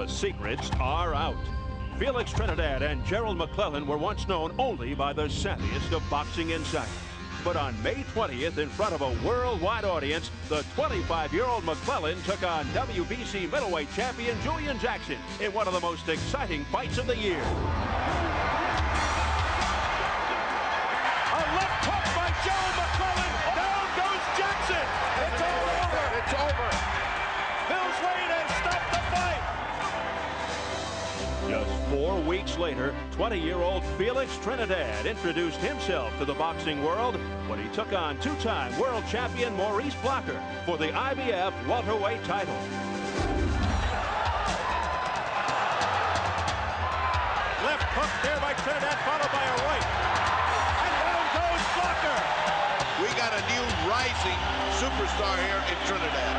secrets are out. Felix Trinidad and Gerald McClellan were once known only by the savviest of boxing insiders. But on May 20th, in front of a worldwide audience, the 25-year-old McClellan took on WBC middleweight champion Julian Jackson in one of the most exciting fights of the year. A left hook by Gerald McClellan. Down goes Jackson. It's all over. It's over. Bill's Wayne has stopped the fight. Just 4 weeks later, 20-year-old Felix Trinidad introduced himself to the boxing world when he took on two-time world champion Maurice Blocker for the IBF welterweight title. Left hook there by Trinidad, followed by a right. And down goes Blocker. We got a new rising superstar here in Trinidad.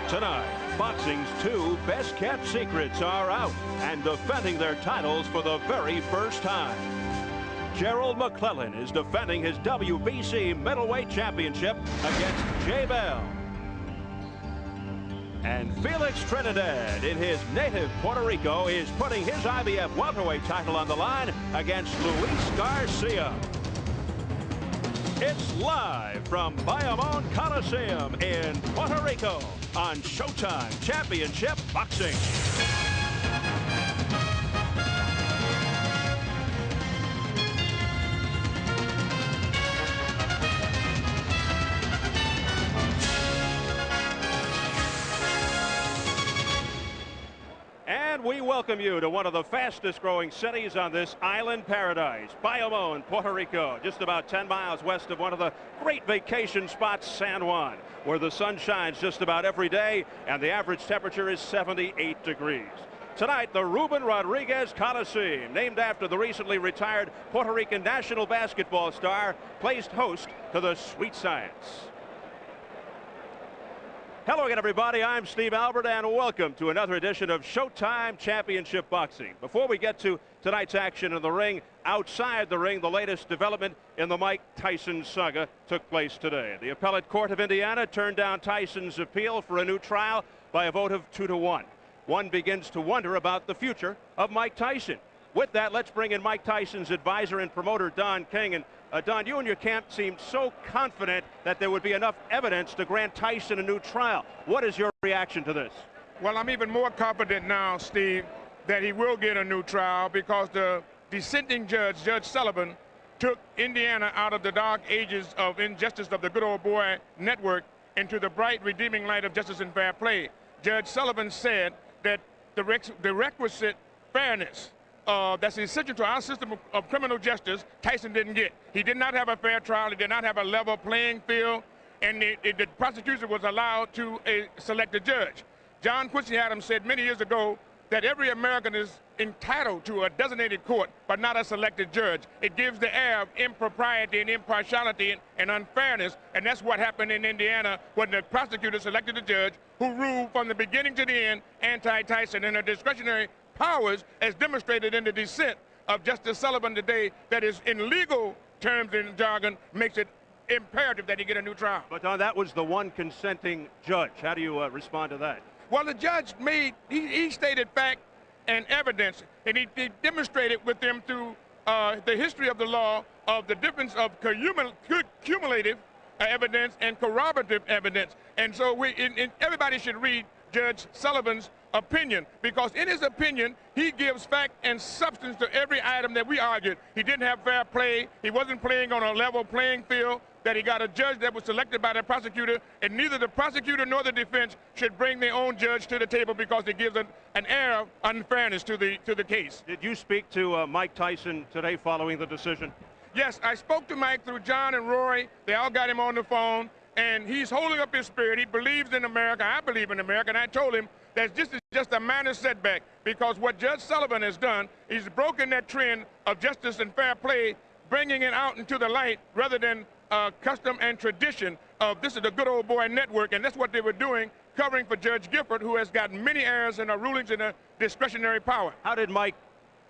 Tonight, boxing's 2 best-kept secrets are out and defending their titles for the very first time. Gerald McClellan is defending his WBC middleweight championship against Jay Bell. And Felix Trinidad, in his native Puerto Rico, is putting his IBF welterweight title on the line against Luis Garcia. It's live from Bayamon Coliseum in Puerto Rico on Showtime Championship Boxing. And we welcome you to one of the fastest growing cities on this island paradise, Bayamon, Puerto Rico, just about 10 miles west of one of the great vacation spots, San Juan, where the sun shines just about every day and the average temperature is 78 degrees. Tonight, the Ruben Rodriguez Coliseum, named after the recently retired Puerto Rican national basketball star, plays host to the Sweet Science. Hello again, everybody. I'm Steve Albert, and welcome to another edition of Showtime Championship Boxing. Before we get to tonight's action in the ring, outside the ring, the latest development in the Mike Tyson saga took place today. The Appellate Court of Indiana turned down Tyson's appeal for a new trial by a vote of 2-1. One begins to wonder about the future of Mike Tyson. With that, let's bring in Mike Tyson's advisor and promoter, Don King. And Don, you and your camp seemed so confident that there would be enough evidence to grant Tyson a new trial. What is your reaction to this? Well, I'm even more confident now, Steve, that he will get a new trial because the dissenting judge, Judge Sullivan, took Indiana out of the dark ages of injustice of the good old boy network into the bright redeeming light of justice and fair play. Judge Sullivan said that the requisite fairness that's essential to our system of criminal justice, Tyson didn't get. He did not have a fair trial. He did not have a level playing field, and the prosecution was allowed to select a judge. John Quincy Adams said many years ago that every American is entitled to a designated court, but not a selected judge. It gives the air of impropriety and impartiality and unfairness, and that's what happened in Indiana when the prosecutor selected a judge who ruled from the beginning to the end anti-Tyson, and her discretionary powers, as demonstrated in the dissent of Justice Sullivan today, that is in legal terms and jargon, makes it imperative that he get a new trial. But Don, that was the one consenting judge. How do you respond to that? Well, the judge he stated fact and evidence, and he demonstrated with them through the history of the law of the difference of cumulative evidence and corroborative evidence. And so everybody should read Judge Sullivan's opinion, because in his opinion, he gives fact and substance to every item that we argued. He didn't have fair play. He wasn't playing on a level playing field, that he got a judge that was selected by the prosecutor, and neither the prosecutor nor the defense should bring their own judge to the table because it gives an air of unfairness to the case. Did you speak to Mike Tyson today following the decision? Yes, I spoke to Mike through John and Rory. They all got him on the phone, and he's holding up his spirit. He believes in America. I believe in America, and I told him that this is just a minor setback, because what Judge Sullivan has done, he's broken that trend of justice and fair play, bringing it out into the light rather than custom and tradition of this is the good old boy network, and that's what they were doing, covering for Judge Gifford, who has gotten many errors in her rulings in a discretionary power. How did Mike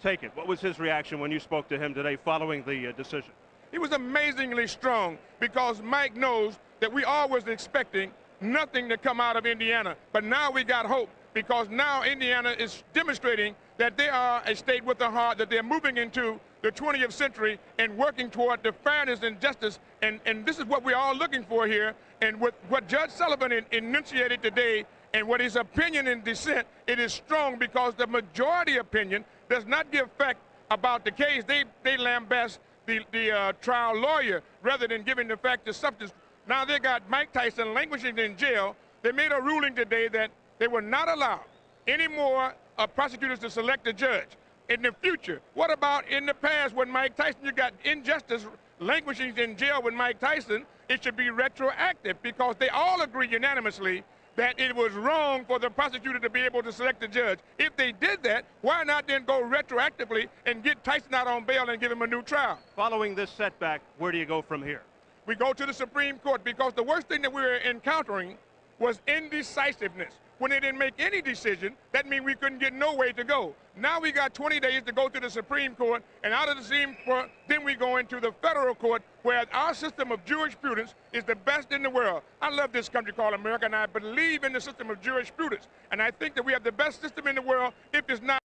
take it? What was his reaction when you spoke to him today following the decision? He was amazingly strong, because Mike knows that we always expecting nothing to come out of Indiana. But now we got hope, because now Indiana is demonstrating that they are a state with a heart, that they're moving into the 20th century and working toward the fairness and justice. And this is what we're all looking for here. And with what Judge Sullivan enunciated today and what his opinion in dissent, it is strong, because the majority opinion does not give fact about the case. They lambast the trial lawyer rather than giving the fact the substance. Now they got Mike Tyson languishing in jail. They made a ruling today that they will not allow any more prosecutors to select a judge in the future. What about in the past when Mike Tyson, you got injustice languishing in jail with Mike Tyson? It should be retroactive, because they all agree unanimously that it was wrong for the prosecutor to be able to select a judge. If they did that, why not then go retroactively and get Tyson out on bail and give him a new trial? Following this setback, where do you go from here? We go to the Supreme Court, because the worst thing that we were encountering was indecisiveness. When they didn't make any decision, that means we couldn't get no way to go. Now we got 20 days to go to the Supreme Court, and out of the Supreme Court, then we go into the federal court, where our system of jurisprudence is the best in the world. I love this country called America, and I believe in the system of jurisprudence. And I think that we have the best system in the world if it's not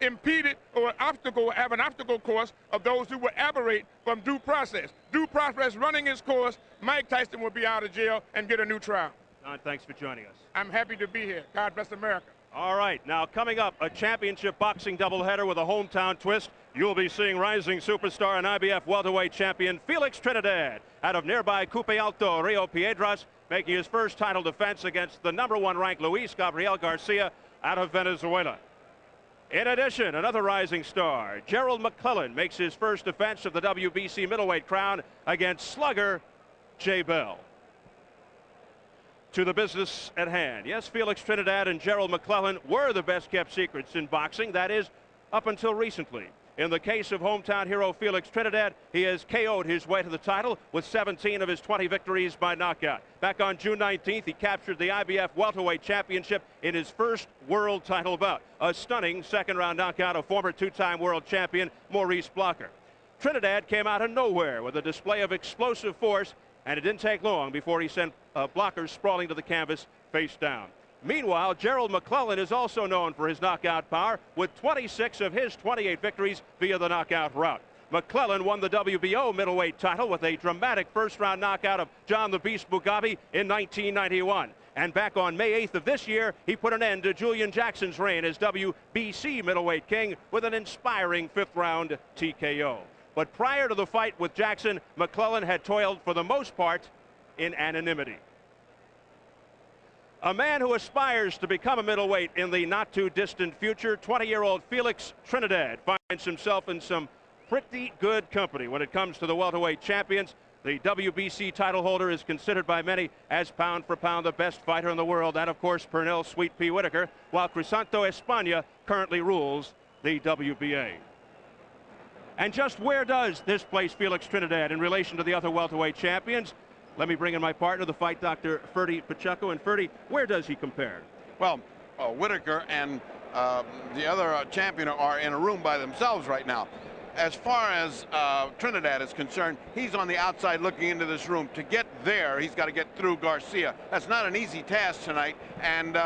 impeded or have an obstacle course of those who would aberrate from due process. Due process running its course, Mike Tyson will be out of jail and get a new trial. Don, thanks for joining us. I'm happy to be here. God bless America. All right, now coming up, a championship boxing doubleheader with a hometown twist. You'll be seeing rising superstar and IBF welterweight champion Felix Trinidad out of nearby Cupe Alto, Rio Piedras, making his first title defense against the #1 ranked Luis Gabriel Garcia out of Venezuela. In addition, another rising star, Gerald McClellan, makes his first defense of the WBC middleweight crown against slugger Jay Bell. To the business at hand. Yes, Felix Trinidad and Gerald McClellan were the best kept secrets in boxing, that is, up until recently. In the case of hometown hero Felix Trinidad, he has KO'd his way to the title with 17 of his 20 victories by knockout. Back on June 19th, he captured the IBF welterweight championship in his first world title bout. A stunning second-round knockout of former two-time world champion Maurice Blocker. Trinidad came out of nowhere with a display of explosive force, and it didn't take long before he sent Blocker sprawling to the canvas face down. Meanwhile, Gerald McClellan is also known for his knockout power, with 26 of his 28 victories via the knockout route. McClellan won the WBO middleweight title with a dramatic first-round knockout of John the Beast Mugabe in 1991. And back on May 8th of this year, he put an end to Julian Jackson's reign as WBC middleweight king with an inspiring fifth-round TKO. But prior to the fight with Jackson, McClellan had toiled for the most part in anonymity. A man who aspires to become a middleweight in the not-too-distant future, 20-year-old Felix Trinidad finds himself in some pretty good company when it comes to the welterweight champions. The WBC title holder is considered by many as pound for pound the best fighter in the world, and of course Pernell Sweet Pea Whitaker, while Crisanto España currently rules the WBA. And just where does this place Felix Trinidad in relation to the other welterweight champions? Let me bring in my partner, the fight doctor, Ferdy Pacheco. And Ferdy, where does he compare? Well, Whitaker and the other champion are in a room by themselves right now. As far as Trinidad is concerned, he's on the outside looking into this room. To get there, he's got to get through Garcia. That's not an easy task tonight, and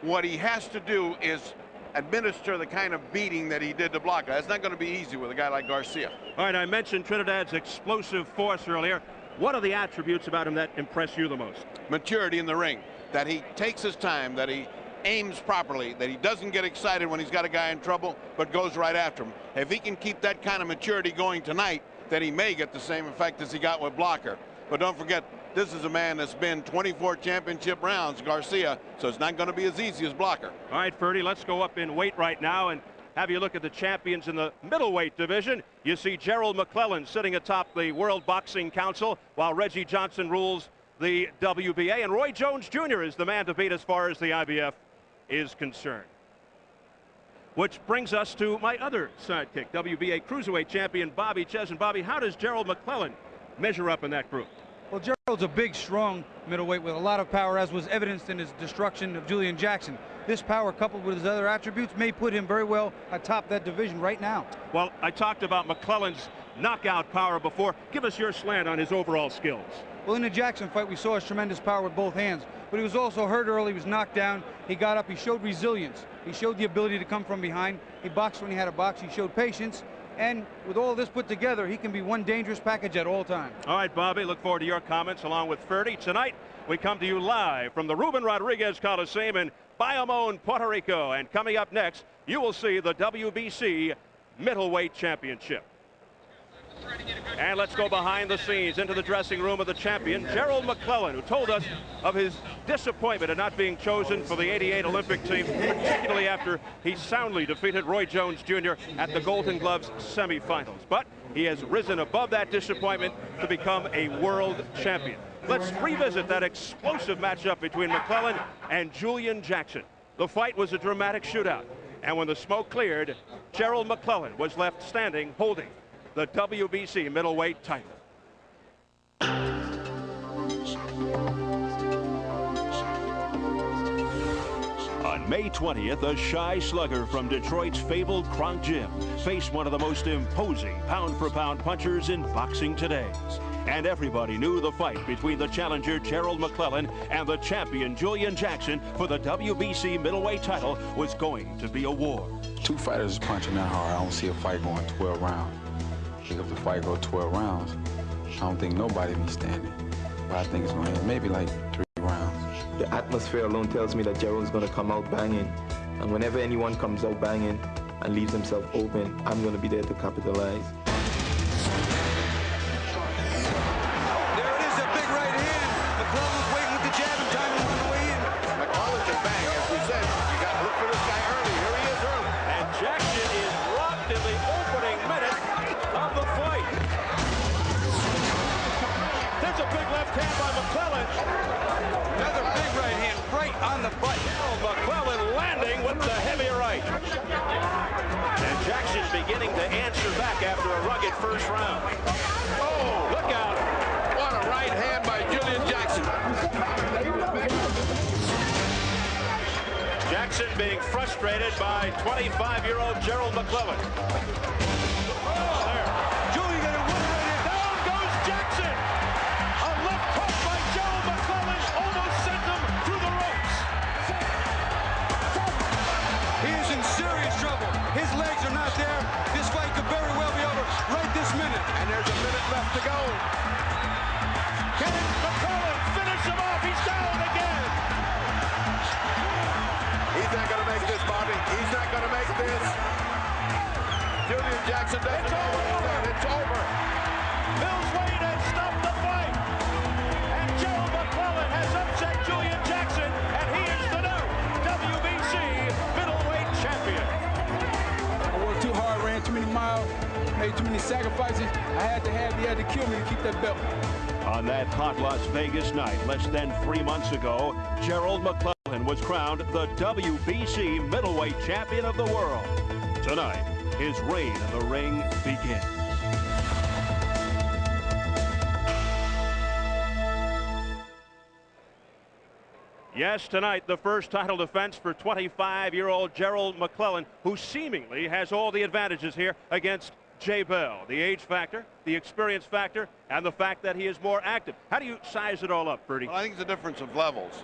what he has to do is administer the kind of beating that he did to Blocker. That's not going to be easy with a guy like Garcia. All right, I mentioned Trinidad's explosive force earlier. What are the attributes about him that impress you the most? Maturity in the ring, that he takes his time, that he aims properly, that he doesn't get excited when he's got a guy in trouble, but goes right after him. If he can keep that kind of maturity going tonight, then he may get the same effect as he got with Blocker. But don't forget, this is a man that's been 24 championship rounds, Garcia, so it's not going to be as easy as Blocker. All right, Ferdy, let's go up in weight right now and have you look at the champions in the middleweight division. You see Gerald McClellan sitting atop the World Boxing Council, while Reggie Johnson rules the WBA, and Roy Jones Jr. is the man to beat as far as the IBF is concerned. Which brings us to my other sidekick, WBA cruiserweight champion Bobby Chesson. Bobby, how does Gerald McClellan measure up in that group? Well, Gerald's a big, strong middleweight with a lot of power, as was evidenced in his destruction of Julian Jackson. This power, coupled with his other attributes, may put him very well atop that division right now. Well, I talked about McClellan's knockout power before. Give us your slant on his overall skills. Well, in the Jackson fight, we saw his tremendous power with both hands, but he was also hurt early. He was knocked down. He got up. He showed resilience. He showed the ability to come from behind. He boxed when he had to box. He showed patience. And with all this put together, he can be one dangerous package at all times. All right, Bobby, look forward to your comments along with Ferdy. Tonight, we come to you live from the Ruben Rodriguez Coliseum in Bayamon, Puerto Rico. And coming up next, you will see the WBC Middleweight Championship. And let's go behind the scenes into the dressing room of the champion, Gerald McClellan, who told us of his disappointment in not being chosen for the '88 Olympic team, particularly after he soundly defeated Roy Jones Jr. at the Golden Gloves semifinals. But he has risen above that disappointment to become a world champion. Let's revisit that explosive matchup between McClellan and Julian Jackson. The fight was a dramatic shootout, and when the smoke cleared, Gerald McClellan was left standing holding the WBC middleweight title. On May 20th, a shy slugger from Detroit's fabled Kronk Gym faced one of the most imposing pound-for-pound punchers in boxing today. And everybody knew the fight between the challenger Gerald McClellan and the champion Julian Jackson for the WBC middleweight title was going to be a war. Two fighters punching that hard. I don't see a fight going 12 rounds. If the fight go 12 rounds, I don't think nobody be standing. But I think it's going to end maybe like 3 rounds. The atmosphere alone tells me that Gerald's going to come out banging. And whenever anyone comes out banging and leaves himself open, I'm going to be there to capitalize. There it is, a big right hand. McClellan was waiting with the jab and timing on the way in. McClellan can bang, as we said. You got to look for this guy early. Here he is early. And Jackson is rocked in the opening minute of the fight. There's a big left hand by McClellan. Another big right hand right on the butt. McClellan landing with the heavy right. And Jackson beginning to answer back after a rugged first round. Oh, look out. What a right hand by Julian Jackson. Jackson being frustrated by 25-year-old Gerald McClellan. Oh, there. Julian got a one right hand. Down goes Jackson. A left hook by Gerald McClellan almost sent him through the ropes. He is in serious trouble. His legs are not there. This fight could very well be over right this minute. And there's a minute left to go. Can McClellan finish him off? He's down again. He's not going to make this, Bobby. He's not going to make this. Julian Jackson doesn't know what he's done. It's over. Bill's Wade has stopped the fight. And Gerald McClellan has upset Julian Jackson. And he is the new WBC middleweight champion. I worked too hard, ran too many miles, made too many sacrifices. He had to kill me to keep that belt. On that hot Las Vegas night less than 3 months ago, Gerald McClellan was crowned the WBC middleweight champion of the world. Tonight, his reign in the ring begins. Yes, tonight, the first title defense for 25-year-old Gerald McClellan, who seemingly has all the advantages here against Jay Bell. The age factor, the experience factor, and the fact that he is more active. How do you size it all up, Ferdy? Well, I think it's a difference of levels.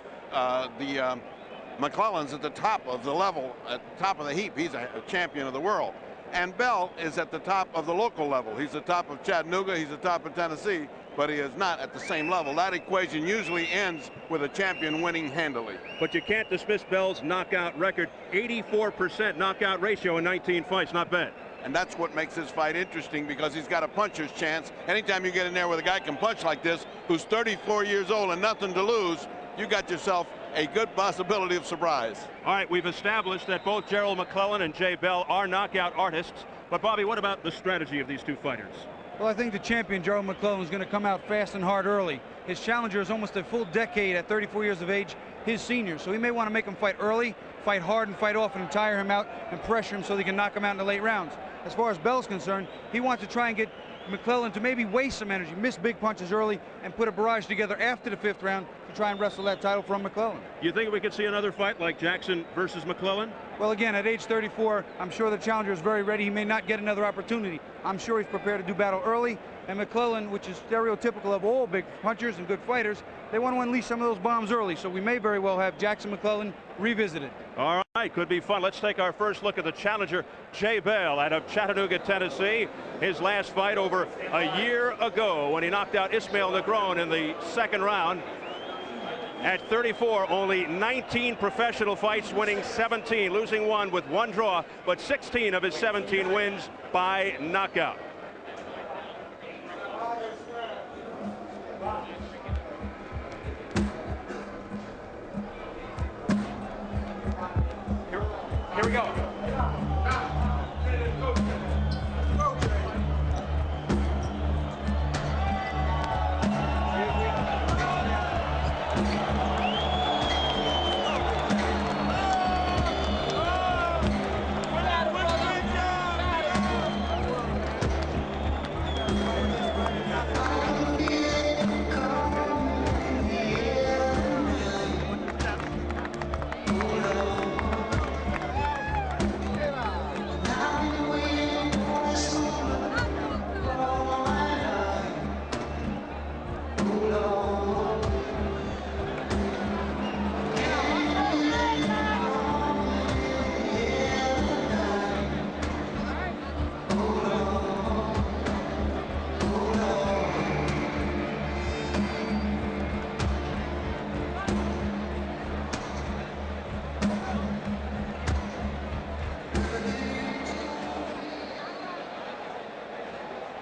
McClellan's at the top of the level, at the top of the heap. He's a champion of the world. And Bell is at the top of the local level. He's the top of Chattanooga, he's the top of Tennessee, but he is not at the same level. That equation usually ends with a champion winning handily. But you can't dismiss Bell's knockout record. 84% knockout ratio in 19 fights, not bad. And that's what makes this fight interesting, because he's got a puncher's chance. Anytime you get in there with a guy can punch like this, who's 34 years old and nothing to lose, you got yourself a good possibility of surprise. All right, we've established that both Gerald McClellan and Jay Bell are knockout artists. But, Bobby, what about the strategy of these two fighters? Well, I think the champion, Gerald McClellan, is going to come out fast and hard early. His challenger is almost a full decade at 34 years of age, his senior. So he may want to make him fight early, fight hard, and fight often, and tire him out and pressure him so they can knock him out in the late rounds. As far as Bell's concerned, he wants to try and get McClellan to maybe waste some energy, miss big punches early, and put a barrage together after the 5th round to try and wrestle that title from McClellan. You think we could see another fight like Jackson versus McClellan? Well, again, at age 34, I'm sure the challenger is very ready. He may not get another opportunity. I'm sure he's prepared to do battle early. And McClellan, which is stereotypical of all big punchers and good fighters, they want to unleash some of those bombs early. So we may very well have Jackson McClellan revisited. All right, could be fun. Let's take our first look at the challenger, Jay Bell, out of Chattanooga, Tennessee. His last fight over a year ago when he knocked out Ismael Negron in the second round. At 34, only 19 professional fights, winning 17, losing one with one draw, but 16 of his 17 wins by knockout. Here we go.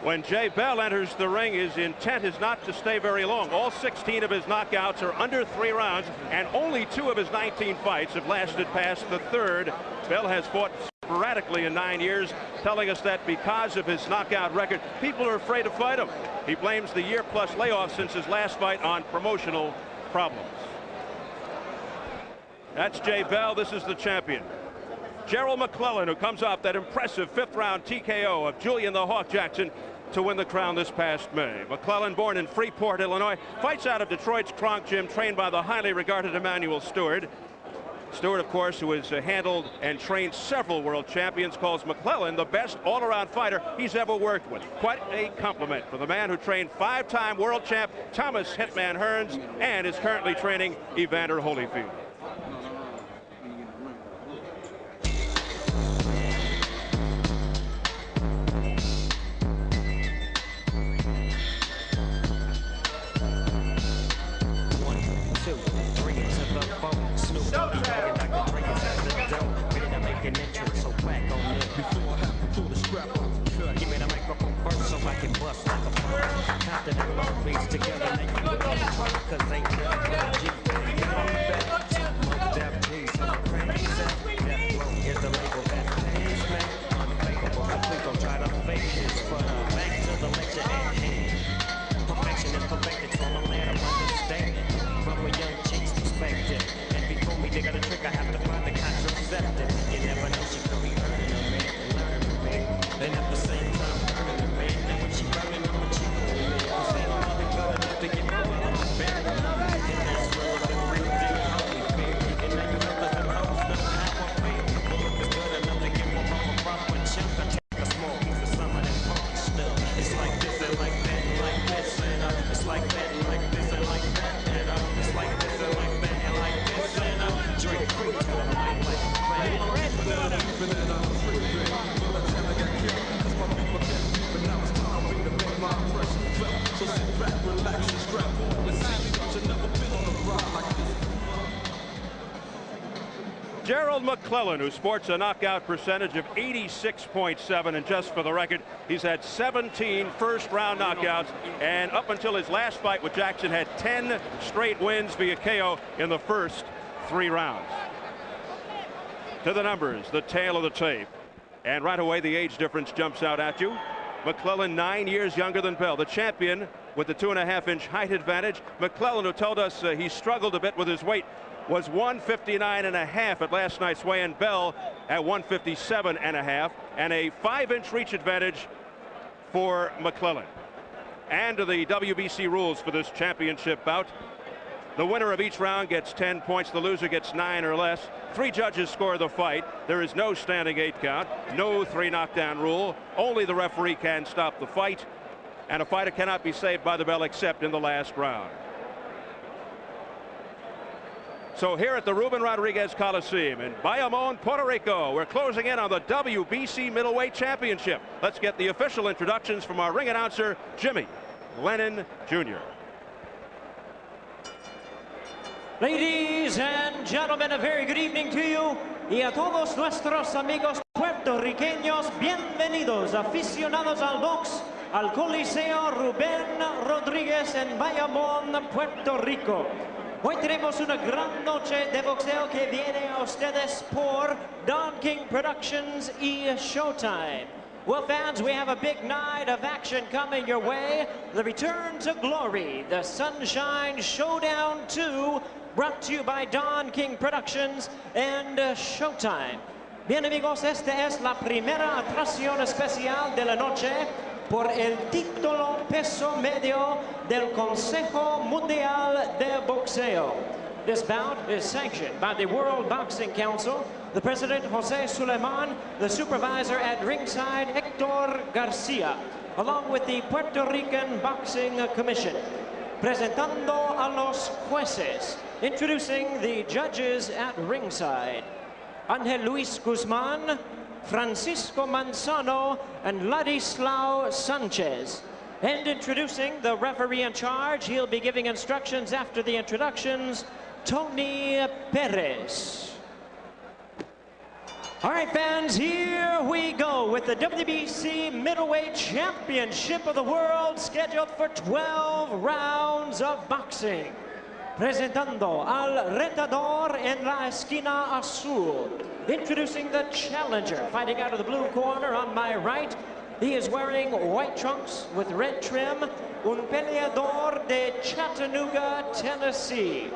When Jay Bell enters the ring, his intent is not to stay very long. All 16 of his knockouts are under 3 rounds, and only 2 of his 19 fights have lasted past the third. Bell has fought sporadically in 9 years, telling us that because of his knockout record, people are afraid to fight him. He blames the year-plus layoff since his last fight on promotional problems. That's Jay Bell. This is the champion. Gerald McClellan, who comes off that impressive 5th-round TKO of Julian the Hawk Jackson to win the crown this past May. McClellan, born in Freeport, Illinois, fights out of Detroit's Kronk Gym, trained by the highly regarded Emanuel Stewart. Stewart, of course, who has handled and trained several world champions, calls McClellan the best all-around fighter he's ever worked with. Quite a compliment for the man who trained 5-time world champ Thomas Hitman Hearns and is currently training Evander Holyfield. Gerald McClellan, who sports a knockout percentage of 86.7, and just for the record, he's had 17 first-round knockouts, and up until his last fight with Jackson, had 10 straight wins via KO in the first 3 rounds. To the numbers, the tail of the tape, and right away the age difference jumps out at you. McClellan 9 years younger than Bell, the champion with the 2.5-inch height advantage. McClellan, who told us he struggled a bit with his weight, was 159.5 at last night's weigh-in. Bell at 157.5, and a 5-inch reach advantage for McClellan. And to the WBC rules for this championship bout. The winner of each round gets 10 points. The loser gets 9 or less. 3 judges score the fight. There is no standing 8 count. No 3 knockdown rule. Only the referee can stop the fight. And a fighter cannot be saved by the bell except in the last round. So here at the Ruben Rodriguez Coliseum in Bayamon, Puerto Rico, we're closing in on the WBC Middleweight Championship. Let's get the official introductions from our ring announcer, Jimmy Lennon Jr. Ladies and gentlemen, a very good evening to you. Y a todos nuestros amigos puertorriqueños, bienvenidos aficionados al box al Coliseo Rubén Rodríguez en Bayamón, Puerto Rico. Hoy tenemos una gran noche de boxeo que viene a ustedes por Don King Productions y Showtime. Well, fans, we have a big night of action coming your way. The Return to Glory, the Sunshine Showdown 2, brought to you by Don King Productions and Showtime. Bien, amigos, esta es la primera atracción especial de la noche por el título peso medio del Consejo Mundial de Boxeo. This bout is sanctioned by the World Boxing Council, the President Jose Suleiman, the supervisor at ringside Hector Garcia, along with the Puerto Rican Boxing Commission. Presentando a los jueces, introducing the judges at ringside, Ángel Luis Guzmán, Francisco Manzano, and Ladislao Sanchez. And introducing the referee in charge, he'll be giving instructions after the introductions, Tony Perez. All right, fans, here we go with the WBC Middleweight Championship of the World, scheduled for 12 rounds of boxing. Presentando al retador en la esquina azul. Introducing the challenger, fighting out of the blue corner on my right. He is wearing white trunks with red trim. Un peleador de Chattanooga, Tennessee.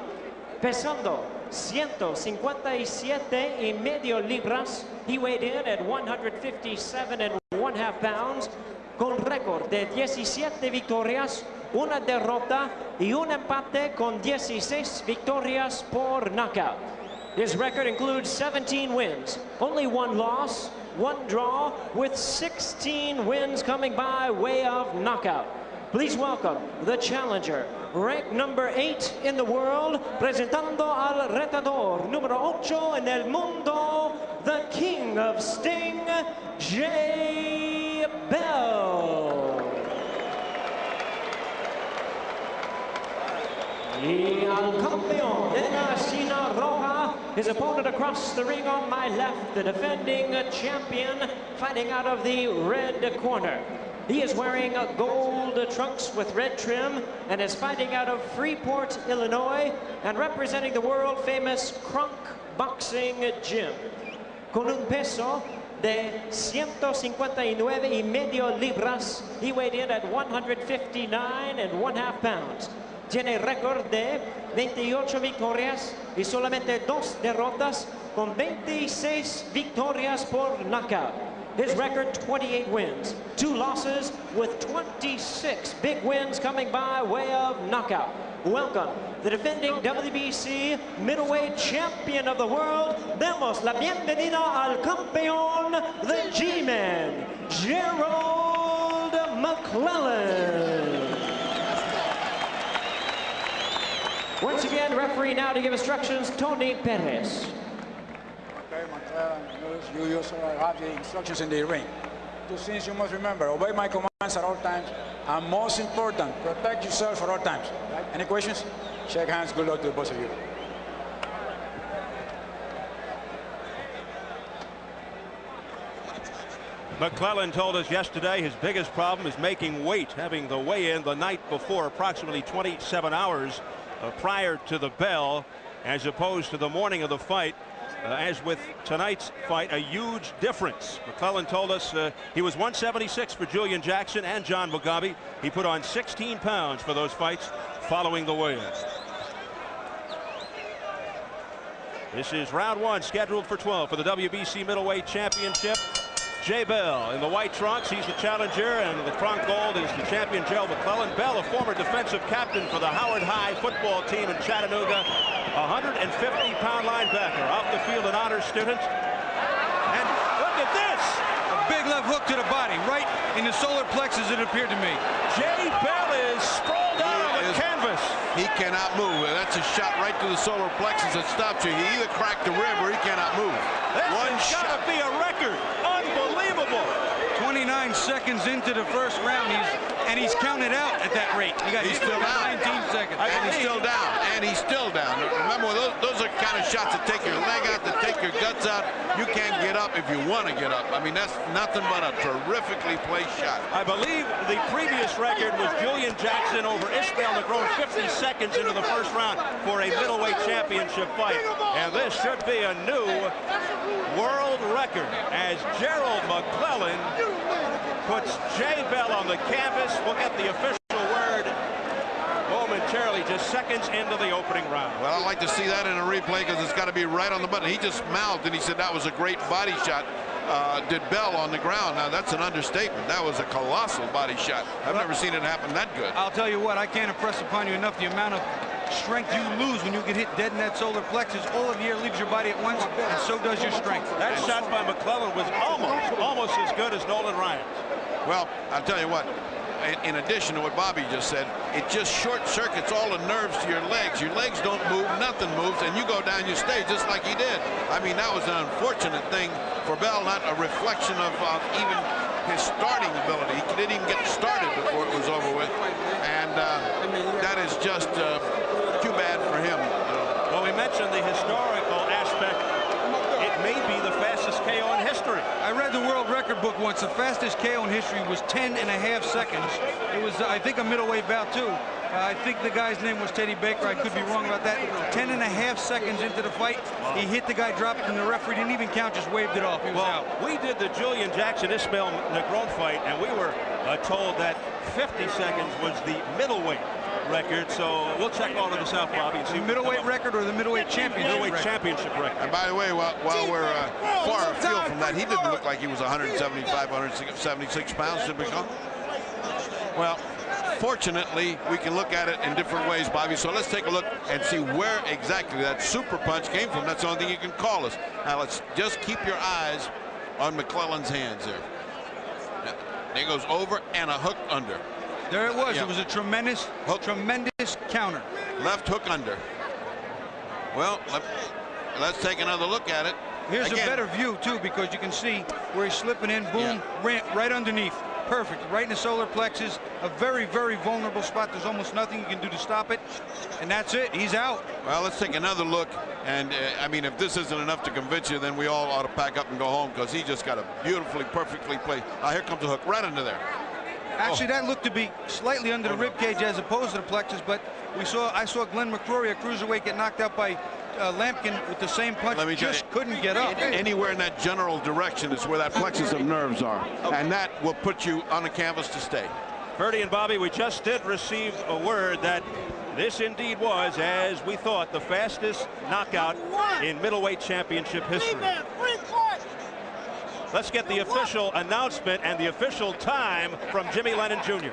Pesando 157.5 libras. He weighed in at 157.5 pounds. Con récord de 17 victorias, una derrota y un empate con 16 victorias por knockout. His record includes 17 wins, only 1 loss, 1 draw, with 16 wins coming by way of knockout. Please welcome the challenger, ranked number 8 in the world, presentando al retador número 8 en el mundo, the King of Sting, J. Bell. Y al campeón de la esquina roja, his opponent across the ring on my left, the defending champion, fighting out of the red corner. He is wearing gold trunks with red trim and is fighting out of Freeport, Illinois, and representing the world-famous Crunk Boxing Gym. Con un peso de 159.5 libras, he weighed in at 159.5 pounds. Tiene récord de 28 victorias y solamente 2 derrotas, con 26 victorias por knockout. His record, 28 wins, 2 losses, with 26 big wins coming by way of knockout. Welcome, the defending WBC middleweight champion of the world. Demos la bienvenida al campeón, the G-Man, Gerald McClellan. Once again, referee now to give instructions, Tony Perez. Okay, McClellan, you also have the instructions in the ring. 2 things you must remember: obey my commands at all times, and most important, protect yourself at all times. Right? Any questions? Shake hands. Good luck to both of you. McClellan told us yesterday his biggest problem is making weight, having the weigh-in the night before, approximately 27 hours prior to the bell, as opposed to the morning of the fight. As with tonight's fight, a huge difference. McClellan told us he was 176 for Julian Jackson and John Mugabe. He put on 16 pounds for those fights following the weigh-in. This is round 1, scheduled for 12 for the WBC Middleweight Championship. Jay Bell in the white trunks, he's the challenger, and the trunk gold is the champion Gerald McClellan. Bell, a former defensive captain for the Howard High football team in Chattanooga, 150-pound linebacker, off the field an honors student. And look at this! A big left hook to the body, right in the solar plexus, it appeared to me. Jay Bell is sprawled out on the canvas. He cannot move. That's a shot right to the solar plexus that stops you. He either cracked the rib or he cannot move. One shot. Gotta be a record. Unbelievable. 29 seconds into the first round, he's counted out at that rate. He's still down. 19 seconds. And he's still down. And he's still down. Remember, those are kind of shots that take your leg out, that take your guts out. You can't get up if you want to get up. I mean, that's nothing but a terrifically placed shot. I believe the previous record was Julian Jackson over Ishmael McClellan, 50 seconds into the first round for a middleweight championship fight. And this should be a new world record as Gerald McClellan puts Jay Bell on the canvas. We'll get the official word momentarily, just seconds into the opening round. Well, I'd like to see that in a replay because it's got to be right on the button. He just mouthed and he said that was a great body shot. Did Bell on the ground. Now, that's an understatement. That was a colossal body shot. I've never seen it happen that good. I'll tell you what, I can't impress upon you enough the amount of strength you lose when you get hit dead in that solar plexus. All of the air leaves your body at once, and so does your strength. That shot by McClellan was almost as good as Nolan Ryan's. Well, I'll tell you what, in addition to what Bobby just said, it just short circuits all the nerves to your legs. Your legs don't move, nothing moves, and you go down, you stay just like he did. I mean, that was an unfortunate thing for Bell, not a reflection of even his starting ability. He didn't even get started before it was over with, and that is just too bad for him. Well, we mentioned the historical aspect. It may be the fastest KO in history. I read the world record book once. The fastest KO in history was 10.5 seconds. It was, I think, a middleweight bout, too. I think the guy's name was Teddy Baker. I could be wrong about that. 10.5 seconds into the fight, he hit the guy, dropped it, and the referee didn't even count, just waved it off. He was out. We did the Julian Jackson-Ishmael McClellan fight, and we were told that 50 seconds was the middleweight record, so we'll check all of this out, Bobby, and see the middleweight record or the middleweight championship record. And by the way, while we're far afield from that, he didn't look like he was 175, 176 pounds to become. Well, fortunately, we can look at it in different ways, Bobby. So let's take a look and see where exactly that super punch came from. That's the only thing you can call us. Now, let's just keep your eyes on McClellan's hands there. There goes over and a hook under. There it was. It was a tremendous counter. Left hook under. Well, let's take another look at it. Here's a better view, too, because you can see where he's slipping in. Boom, right underneath. Perfect. Right in the solar plexus. A very, very vulnerable spot. There's almost nothing you can do to stop it. And that's it. He's out. Well, let's take another look. And, I mean, if this isn't enough to convince you, then we all ought to pack up and go home because he just got a beautifully, perfectly placed. Here comes the hook right under there. Actually, that looked to be slightly under the rib cage as opposed to the plexus, but I saw Glenn McCrory, a cruiserweight, get knocked out by Lampkin with the same punch. Just couldn't get up. Anywhere in that general direction is where that plexus of nerves are, and that will put you on the canvas to stay. Bertie and Bobby, we just did receive a word that this indeed was, as we thought, the fastest knockout in middleweight championship history. Let's get the official announcement and the official time from Jimmy Lennon Jr.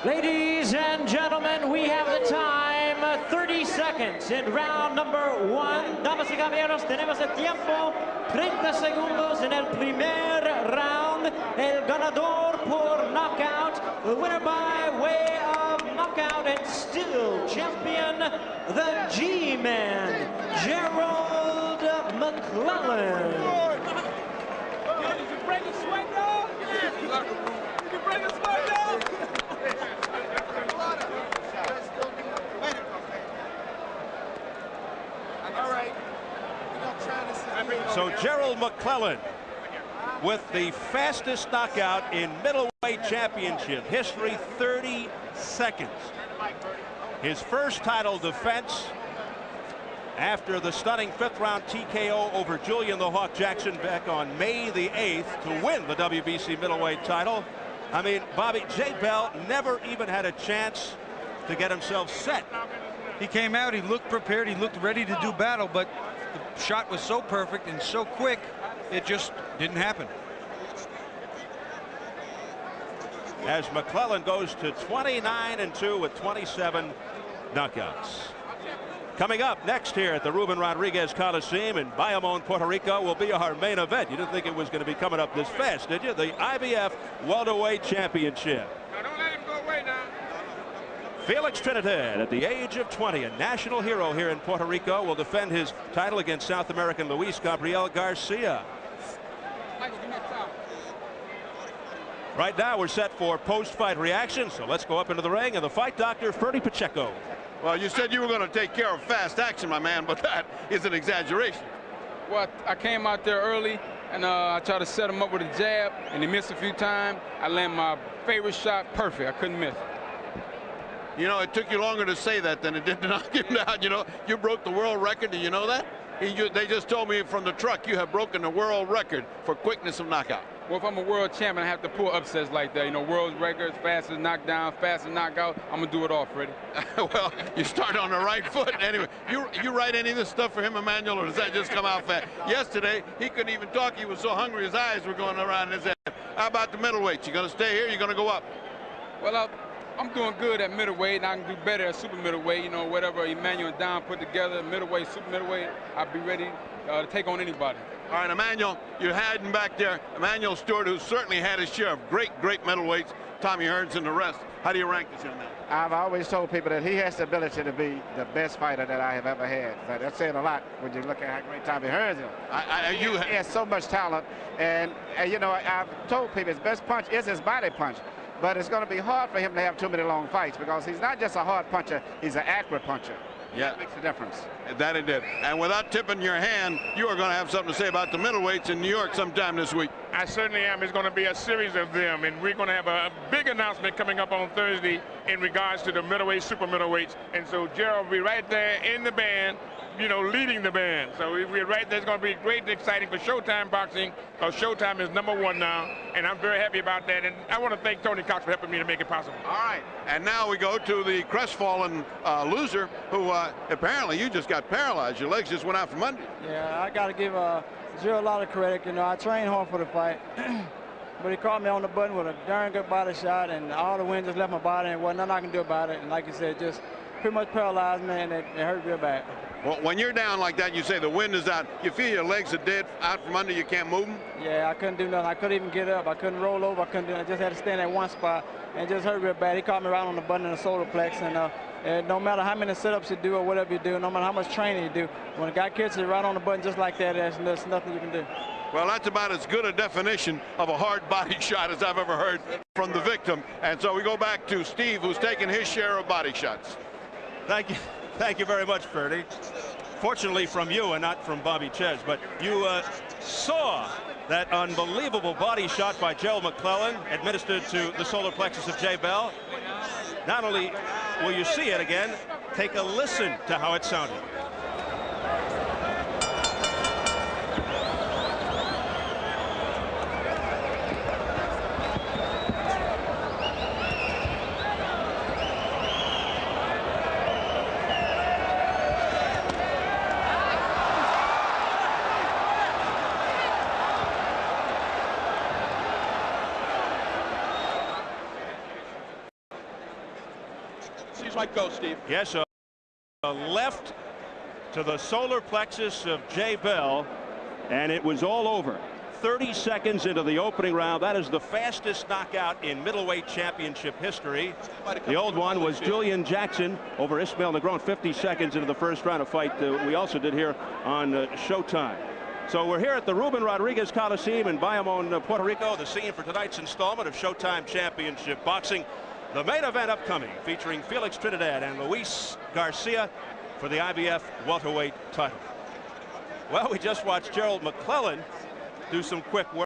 Ladies and gentlemen, we have the time, 30 seconds in round number 1. Damas y caballeros, tenemos el tiempo, 30 segundos en el primer round. El ganador por knockout, the winner by way of knockout and still champion, the G-Man, Gerald McClellan. Did you bring a sweat down? Did you bring a sweat down? All right. So Gerald McClellan with the fastest knockout in middleweight championship history, 30 seconds. His first title defense after the stunning 5th round TKO over Julian the Hawk Jackson back on May the 8th to win the WBC middleweight title. I mean, Bobby, Jay Bell never even had a chance to get himself set He came out, he looked prepared, he looked ready to do battle, but the shot was so perfect and so quick, it just didn't happen. As McClellan goes to 29-2 with 27 knockouts. Coming up next here at the Ruben Rodriguez Coliseum in Bayamon, Puerto Rico, will be our main event. You didn't think it was going to be coming up this fast, did you? The IBF Welterweight Championship. Now don't let him go away now. Felix Trinidad, at the age of 20, a national hero here in Puerto Rico, will defend his title against South American Luis Gabriel Garcia. Right now, we're set for post-fight reaction, so let's go up into the ring, and the fight doctor, Ferdy Pacheco. Well, you said you were going to take care of fast action, my man, but that is an exaggeration. Well, I came out there early, and I tried to set him up with a jab, and he missed a few times. I landed my favorite shot perfect. I couldn't miss. You know, it took you longer to say that than it did to knock him down. You know, you broke the world record. Do you know that? They just told me from the truck you have broken the world record for quickness of knockout. Well, if I'm a world champion, I have to pull upsets like that. You know, world records, fastest knockdown, fastest knockout. I'm going to do it all, Freddie. Well, you start on the right foot. Anyway, you write any of this stuff for him, Emmanuel, or does that just come out fast? Yesterday, he couldn't even talk. He was so hungry his eyes were going around his head. How about the middleweight? You going to stay here? You going to go up? Well, I'm doing good at middleweight, and I can do better at super middleweight. You know, whatever Emmanuel and Don put together, middleweight, super middleweight, I'll be ready to take on anybody. All right, Emmanuel, you're hiding back there. Emmanuel Stewart, who certainly had his share of great middleweights, Tommy Hearns and the rest. How do you rank this young man? I've always told people that he has the ability to be the best fighter that I have ever had. But that's saying a lot when you look at how great Tommy Hearns is. He has so much talent. And you know, I've told people his best punch is his body punch. But it's going to be hard for him to have too many long fights because he's not just a hard puncher, he's an accurate puncher. Yeah, that makes a difference. That it did. And without tipping your hand, you are going to have something to say about the middleweights in New York sometime this week. I certainly am. It's going to be a series of them, and we're going to have a big announcement coming up on Thursday in regards to the middleweight, super middleweights. And so Gerald will be right there in the band, you know, leading the band. So we're right there. It's going to be great and exciting for Showtime Boxing, because Showtime is #1 now, and I'm very happy about that. And I want to thank Tony Cox for helping me to make it possible. All right, and now we go to the crestfallen loser, who apparently you just got paralyzed. Your legs just went out from under you. Yeah, I got to give Gerald a lot of credit. You know, I trained hard for the fight, but he caught me on the button with a darn good body shot, and all the wind just left my body, and wasn't nothing I can do about it. And like you said, just pretty much paralyzed me, and it hurt real bad. Well, when you're down like that, you say the wind is out. You feel your legs are dead out from under. You can't move them. Yeah, I couldn't do nothing. I couldn't even get up. I couldn't roll over. I couldn't do. I just had to stand at one spot, and it just hurt real bad. He caught me right on the button in the solar plex, and no matter how many sit-ups you do or whatever you do, no matter how much training you do, when a guy catches it right on the button just like that, there's nothing you can do. Well, that's about as good a definition of a hard body shot as I've ever heard from the victim. And so we go back to Steve, who's taken his share of body shots. Thank you very much, Ferdy. Fortunately from you and not from Bobby Ches, but you saw that unbelievable body shot by Gerald McClellan administered to the solar plexus of Jay Bell. Not only will you see it again, take a listen to how it sounded. Might go, Steve. Yes, a left to the solar plexus of Jay Bell, and it was all over. 30 seconds into the opening round. That is the fastest knockout in middleweight championship history. The old one was Julian Jackson over Ismael Negron, 50 seconds into the first round, of fight we also did here on Showtime. So we're here at the Ruben Rodriguez Coliseum in Bayamon, Puerto Rico, the scene for tonight's installment of Showtime Championship Boxing. The main event upcoming, featuring Felix Trinidad and Luis Garcia for the IBF welterweight title. Well, we just watched Gerald McClellan do some quick work.